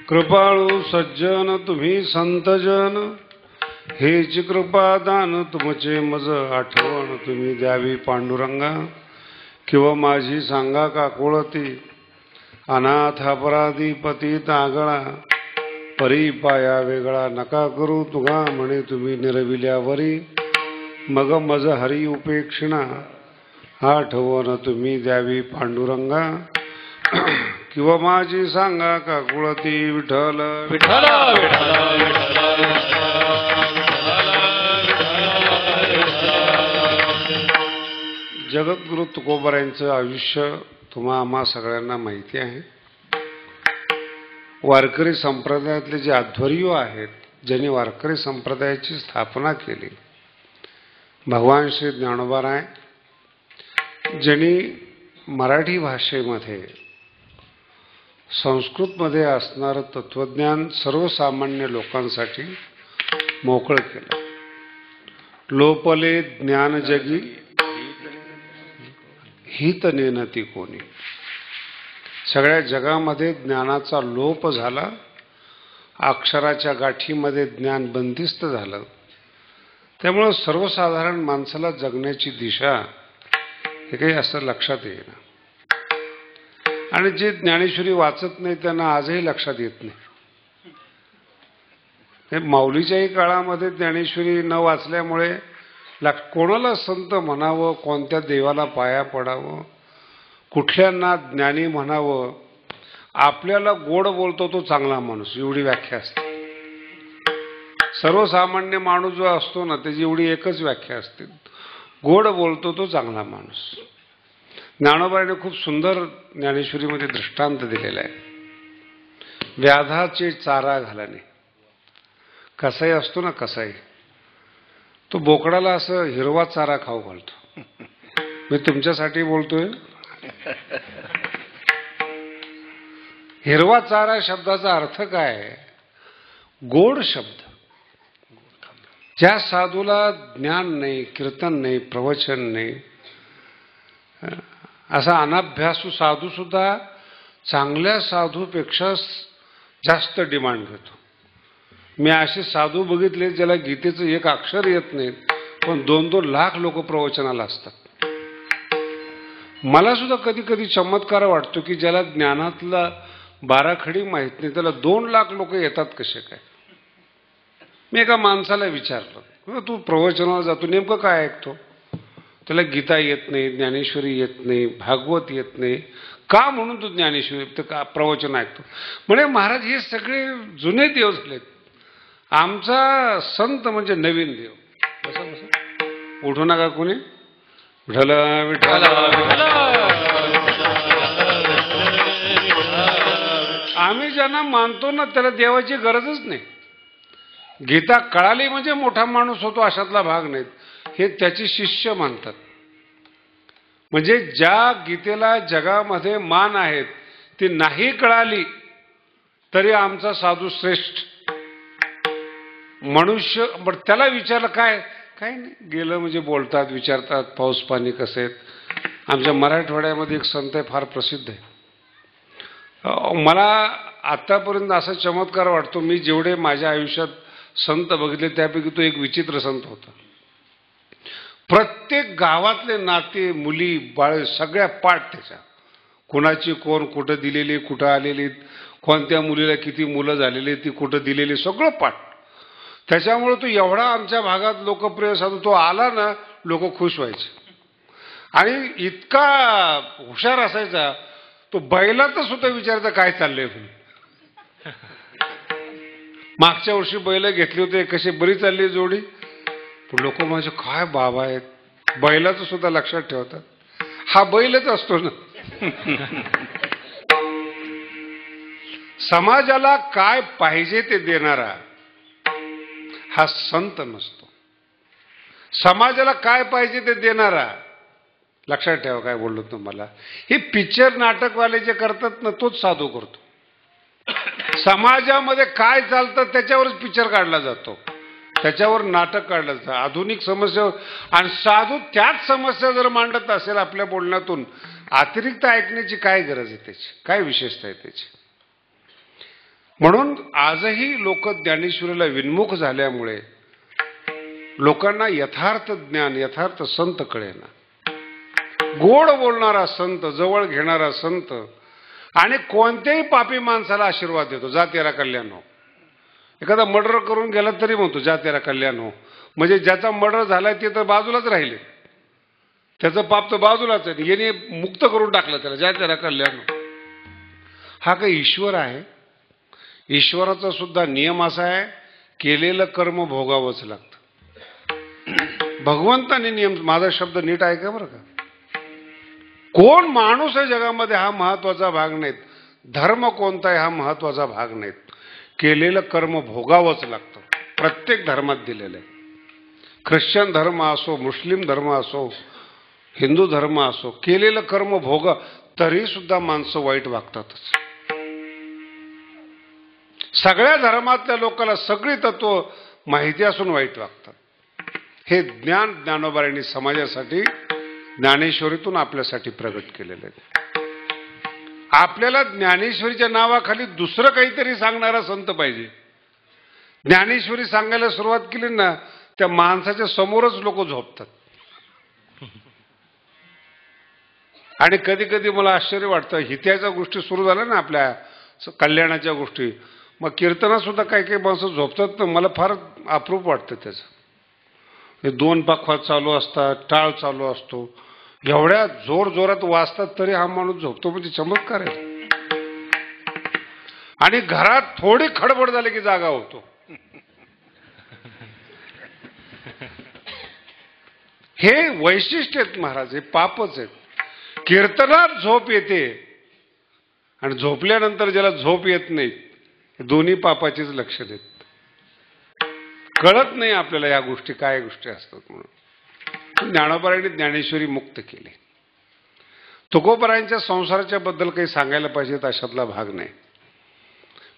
कृपाळू सज्जन तुम्ही संतजन, हेच कृपादान तुमचे मज आठवण तुम्ही द्यावी पांडुरंगा. किंवा माझी सांगा काकुळती, अनाथ अपराधी पतित आगळा, परी पाया वेगळा नका करू तुगा म्हणे तुम्ही निरविल्यावरी. मग मज हरी उपेक्षिणा, आठवण तुम्ही द्यावी पांडुरंगा. किंवा माझी सांगा काकुळती, विठ्ठल विठ्ठल जगद्गुरु तुकोबारायांचं आयुष्य तुम्हा आम्हा सगळ्यांना माहिती आहे. वारकरी संप्रदायातले जे अध्वर्यू आहेत, ज्यांनी वारकरी संप्रदायाची स्थापना केली, भगवान श्री ज्ञानोबाराय, ज्यांनी मराठी भाषेमध्ये संस्कृतमध्ये असणारं तत्वज्ञान सर्वसामान्य लोकांसाठी मोकळं केलं. लोपले ज्ञान जगी, हित नेनती कोणी. सगळ्या जगामध्ये ज्ञानाचा लोप झाला, अक्षराच्या गाठीमध्ये ज्ञान बंदिस्त झालं. त्यामुळं सर्वसाधारण माणसाला जगण्याची दिशा हे काही असं लक्षात येईना. आणि जे ज्ञानेश्वरी वाचत नाही त्यांना आजही लक्षात येत नाही. हे माऊलीच्याही काळामध्ये ज्ञानेश्वरी न वाचल्यामुळे कोणाला संत म्हणावं, कोणत्या देवाला पाया पडावं, कुठल्यांना ज्ञानी म्हणावं, आपल्याला गोड बोलतो तो चांगला माणूस, एवढी व्याख्या असते. सर्वसामान्य माणूस जो असतो ना, त्याची एवढी एकच व्याख्या असते, गोड बोलतो तो चांगला माणूस. ज्ञानोबाने खूप सुंदर ज्ञानेश्वरीमध्ये दृष्टांत दिलेला आहे. व्याधाचे चारा घालाने. कसाई असतो ना, कसाई, तो बोकडाला असं हिरवा चारा खाऊ घालतो. मी तुमच्यासाठी बोलतोय. हिरवा चारा शब्दाचा अर्थ काय? गोड शब्द. ज्या साधूला ज्ञान नाही, कीर्तन नाही, प्रवचन नाही, असा अनाभ्यासू साधू सुद्धा चांगल्या साधूपेक्षा जास्त डिमांड घेतो. मी असे साधू बघितले ज्याला गीतेचं एक अक्षर येत नाही, पण 2-2 लाख लोक प्रवचनाला असतात. मला सुद्धा कधी कधी चमत्कार वाटतो की ज्याला ज्ञानातला 12 खडी माहित नाही त्याला 2 लाख लोक येतात कसे काय. मी एका माणसाला विचारलं, तू प्रवचनाला जातो, नेमकं काय ऐकतो? त्याला गीता येत नाही, ज्ञानेश्वरी येत नाही, भागवत येत नाही, का म्हणून तू ज्ञानेश्वरी का प्रवचन ऐकतो? म्हणे महाराज हे सगळे जुने देव झालेत, आमचा संत म्हणजे नवीन देव. बसा बसा, उठू नका कोणी. विठ्ठल विठ्ठल आम्ही ज्यांना मानतो ना त्याला देवाची गरजच नाही. गीता कळाली म्हणजे मोठा माणूस होतो अशातला भाग नाहीत, हे त्याचे शिष्य मानतात. म्हणजे ज्या गीतेला जगामध्ये मान आहेत ती नाही कळाली तरी आमचा साधू श्रेष्ठ. मनुष्य बरं त्याला विचारलं काय काय नाही, गेलं म्हणजे बोलतात, विचारतात पाऊस पाणी कसे आहेत. आमच्या मराठवाड्यामध्ये एक संत आहे, फार प्रसिद्ध आहे. मला आतापर्यंत असा चमत्कार वाटतो, मी जेवढे माझ्या आयुष्यात संत बघितले त्यापैकी तो एक विचित्र संत होता. प्रत्येक गावातले नाते मुली बाळे सगळ्या पाठ त्याच्या, कुणाची कोण कुठं दिलेली, कुठं आलेली, कोणत्या मुलीला किती मुलं झालेली, ती कुठं दिलेली, सगळं पाठ. त्याच्यामुळे तो एवढा आमच्या भागात लोकप्रिय साधू, तो आला ना लोक खुश व्हायचे. आणि इतका हुशार असायचा तो बैलाचं सुद्धा विचारायचा काय चाललंय म्हणून. मागच्या वर्षी बैल घेतली होती, कशी बरी चालली जोडी, पण लोक म्हणजे काय बाबा आहेत, बैलाचं सुद्धा लक्षात ठेवतात. हा बैलच असतो ना. समाजाला काय पाहिजे ते देणारा हा संत नसतो. समाजाला काय पाहिजे ते देणारा, लक्षात ठेवा काय बोललो तुम्हाला, हे पिक्चर नाटकवाले जे करतात ना तोच साधू करतो. समाजामध्ये काय चालतं त्याच्यावरच पिक्चर काढला जातो, त्याच्यावर नाटक काढलं जातं, आधुनिक समस्या. आणि साधू त्याच समस्या जर मांडत असेल आपल्या बोलण्यातून, अतिरिक्त ऐकण्याची काय गरज आहे त्याची, काय विशेषता आहे त्याची. म्हणून आजही लोक ज्ञानेश्वरीला विन्मुख झाल्यामुळे लोकांना यथार्थ ज्ञान, यथार्थ संत कळेना. गोड बोलणारा संत, जवळ घेणारा संत, आणि कोणत्याही पापी माणसाला आशीर्वाद देतो, जा तेरा कल्याण हो. एखादा मर्डर करून गेला तरी म्हणतो जा तेरा कल्याण हो. म्हणजे ज्याचा मर्डर झालाय ते तर बाजूलाच राहिले, त्याचं पाप तर बाजूलाच आहे, याने मुक्त करून टाकलं त्याला, जा तेरा कल्याण हो. हा काही ईश्वर आहे? ईश्वराचा सुद्धा नियम असा आहे, केलेलं कर्म भोगावंच लागतं. भगवंताने नियम, माझा शब्द नीट ऐका बरं का, कोण माणूस आहे जगामध्ये हा महत्वाचा भाग नाहीत, धर्म कोणता आहे हा महत्वाचा भाग नाहीत, केलेलं कर्म भोगावंच लागतं. प्रत्येक धर्मात दिलेलं आहे. ख्रिश्चन धर्म असो, मुस्लिम धर्म असो, हिंदू धर्म असो, केलेलं कर्म भोगा, तरी सुद्धा माणसं वाईट वागतातच. सगळ्या धर्मातल्या लोकांना सगळी तत्व माहिती असून वाईट वागतात. हे ज्ञान ज्ञानोबांनी समाजासाठी ज्ञानेश्वरीतून आपल्यासाठी प्रगट केलेलं आहे. आपल्याला ज्ञानेश्वरीच्या नावाखाली दुसरं काहीतरी सांगणारा संत पाहिजे. ज्ञानेश्वरी सांगायला सुरुवात केली ना, त्या माणसाच्या समोरच लोक झोपतात. आणि कधी कधी मला आश्चर्य वाटतं, हित्याच्या गोष्टी सुरू झाल्या ना आपल्या कल्याणाच्या गोष्टी, मग कीर्तना सुद्धा काही काही माणसं झोपतात ना, मला फार अप्रूप वाटतं त्याचं. हे दोन पाखवात चालू असतात, टाळ चालू असतो, एवढ्या जोर जोरात वाजतात तरी हा माणूस झोपतो, म्हणजे चमत्कार आहे. आणि घरात थोडी खडबड झाली की जागा होतो. हे वैशिष्ट्य आहेत महाराज, हे पापच आहेत. कीर्तनात झोप येते आणि झोपल्यानंतर ज्याला झोप येत नाही, दोन्ही पापाचीच लक्षणं आहेत. कळत नाही आपल्याला या गोष्टी काय गोष्टी असतात म्हणून. ज्ञानोबांनी ज्ञानेश्वरी मुक्त केली. तुकोबारायांच्या संसाराच्या बद्दल काही सांगायला पाहिजेत अशातला भाग नाही,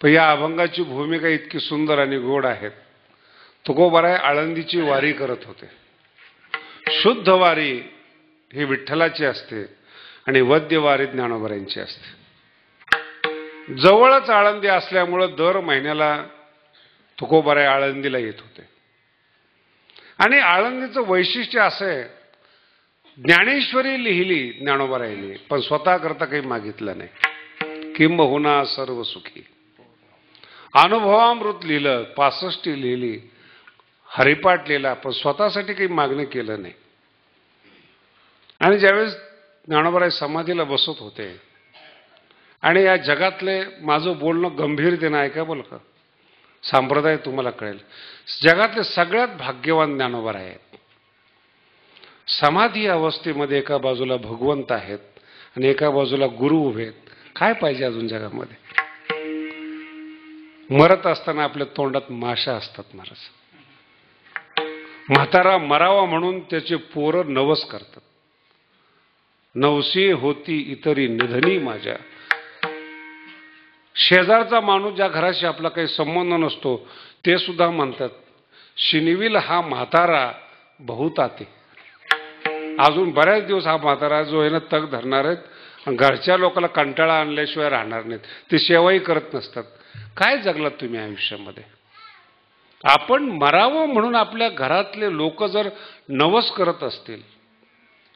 पण या अभंगाची भूमिका इतकी सुंदर आणि गोड आहे. तुकोबाराय आळंदीची वारी करत होते. शुद्ध वारी ही विठ्ठलाची असते आणि वद्य वारी ज्ञानोबारायांची असते. जवळच आळंदी असल्यामुळं दर महिन्याला तुकोबाराय आळंदीला येत होते. आणि आळंदीचं वैशिष्ट्य असं आहे, ज्ञानेश्वरी लिहिली ज्ञानोबारायांनी, पण स्वतः करता काही मागितलं नाही. किंबहुना सर्व सुखी. अनुभवामृत लिहिलं, 65 लिहिली, हरिपाठ लिहिला, पण स्वतःसाठी काही मागणं केलं नाही. आणि ज्यावेळेस ज्ञानोबाराय समाधीला बसत होते आणि या जगातले माझं बोलणं गंभीरतेनं ऐका बोल का, संप्रदाय तुम्हाला कळेल. जगातले सगळ्यात भाग्यवान ज्ञानोबा आहेत. समाधी अवस्थेमध्ये एका बाजूला भगवंत आहेत आणि एका बाजूला गुरु उभे आहेत. काय पाहिजे अजून जगामध्ये? मरत असताना आपल्या तोंडात माशा असतात महाराज. म्हातारा मरावा म्हणून त्याचे पोरं नवस करतात. नवसी होती इतरी निधनी माझ्या. शेजारचा माणूस ज्या घराशी आपला काही संबंध नसतो ते सुद्धा म्हणतात शिनिविल हा म्हातारा बहुताते. अजून बऱ्याच दिवस हा म्हातारा जो आहे ना तग धरणार आहेत आणि घरच्या लोकांना कंटाळा आणल्याशिवाय राहणार नाहीत. ते सेवाही करत नसतात. काय जगलात तुम्ही आयुष्यामध्ये? आपण मरावं म्हणून आपल्या घरातले लोक जर नवस करत असतील,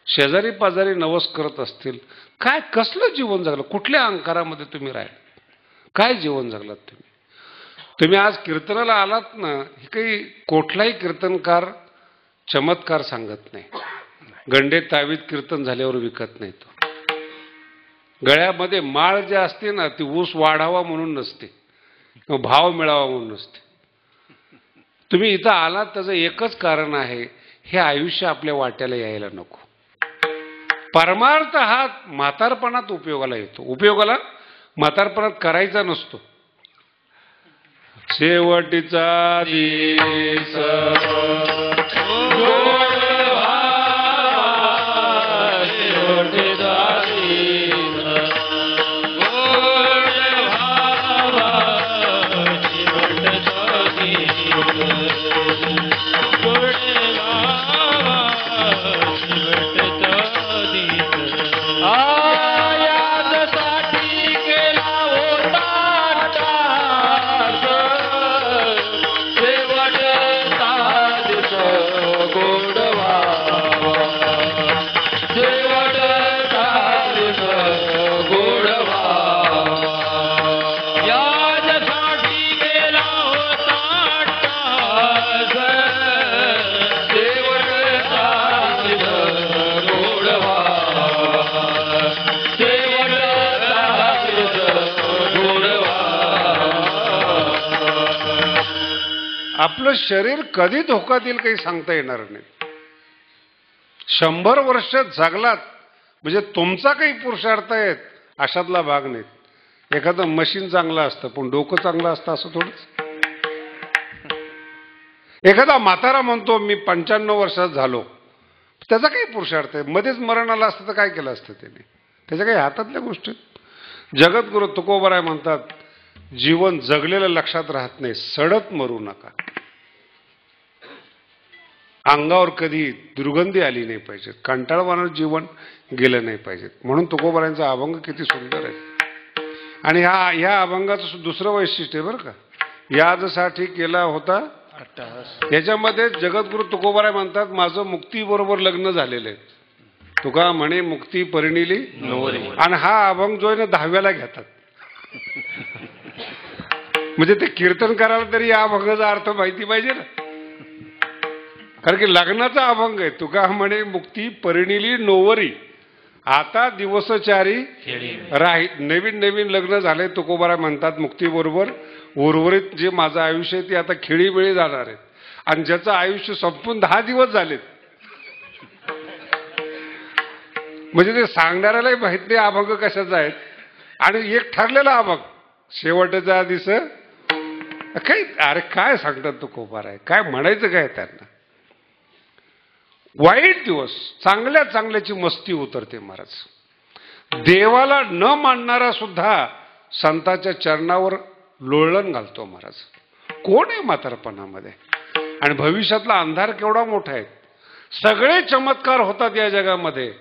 शेजारी पाजारी नवस करत असतील, काय कसलं जीवन जगलं? कुठल्या अंकारामध्ये तुम्ही राहिले? काय जीवन जगलात तुम्ही? तुम्ही आज कीर्तनाला आलात ना, हे काही कुठलाही कीर्तनकार चमत्कार सांगत नाही. गंडे तावीत कीर्तन झाल्यावर विकत नाही. तो गळ्यामध्ये माळ जी असते ना ती ऊस वाढावा म्हणून नसते, भाव मिळावा म्हणून नसते. तुम्ही इथं आलात त्याचं एकच कारण आहे, हे आयुष्य आपल्या वाट्याला यायला नको. परमार्थ हा म्हातारपणात उपयोगाला येतो. उपयोगाला म्हातारपणात करायचा नसतो. शेवटीचा दिस आपलं शरीर कधी धोका देईल काही सांगता येणार नाही. 100 वर्ष जगलात म्हणजे तुमचा काही पुरुषार्थ आहे अशातला भाग नाही. एखादं मशीन चांगलं असतं पण डोकं चांगलं असतं असं थोडंच. एखादा म्हातारा म्हणतो मी 95 वर्षात झालो, त्याचा काही पुरुषार्थ आहे? मध्येच मरण आलं असतं तर काय केलं असतं त्याने? त्याच्या काही हातातल्या गोष्टी. जगद्गुरु तुकोबराय म्हणतात जीवन जगलेलं लक्षात राहत नाही, सडत मरू नका. अंगावर कधी दुर्गंधी आली नाही पाहिजे, कंटाळवाणं जीवन गेलं नाही पाहिजे. म्हणून तुकोबरायांचा अभंग किती सुंदर आहे. आणि ह्या अभंगाचं दुसरं वैशिष्ट्य आहे बरं का, याजसाठी केला होता. याच्यामध्ये जगद्गुरु तुकोबराय म्हणतात माझं मुक्तीबरोबर लग्न झालेलं आहे. तुका म्हणे मुक्ती परिणिली नवरी. आणि हा अभंग जो आहे ना 10व्याला घेतात. म्हणजे ते कीर्तन करायला तरी या अभंगाचा अर्थ माहिती पाहिजे ना, कारण की लग्नाचा अभंग आहे. तुका म्हणे मुक्ती परिणिली नोवरी, आता दिवसचारी राही. नवीन नवीन लग्न झाले. तुकोबराय म्हणतात मुक्तीबरोबर उर्वरित जे माझं आयुष्य आहे ते आता खेळीमेळी जाणार आहे. आणि ज्याचं आयुष्य संपून 10 दिवस झालेत, म्हणजे ते सांगणाऱ्यालाही माहित नाही अभंग कशाचा आहेत. आणि एक ठरलेला अभंग शेवटचा दिस काही. अरे काय सांगतात तुकोबराय, काय म्हणायचं काय त्यांना? वाईट दिवस चांगल्या चांगल्याची मस्ती उतरते महाराज. देवाला न मानणारा सुद्धा संताच्या चरणावर लोळण घालतो महाराज. कोण आहे म्हातारपणामध्ये? आणि भविष्यातला अंधार केवढा मोठा आहे. सगळे चमत्कार होतात या जगामध्ये,